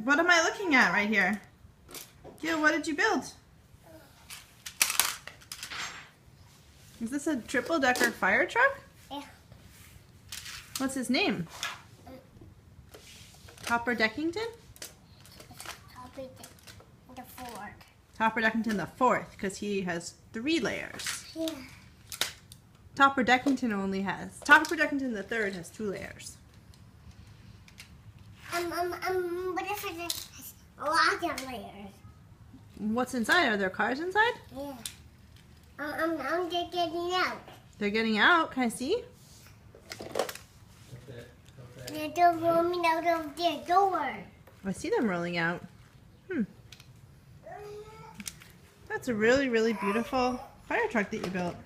What am I looking at right here? Gil, what did you build? Is this a triple-decker fire truck? Yeah. What's his name? Topper Deckington? Topper the fourth. Topper Deckington the fourth, because he has 3 layers. Yeah. Topper Deckington the third has 2 layers. But if it has a lot of layers. What's inside? Are there cars inside? Yeah. I'm just getting out. They're getting out. Can I see? They're roaming out of their door. I see them rolling out. That's a really, really beautiful fire truck that you built.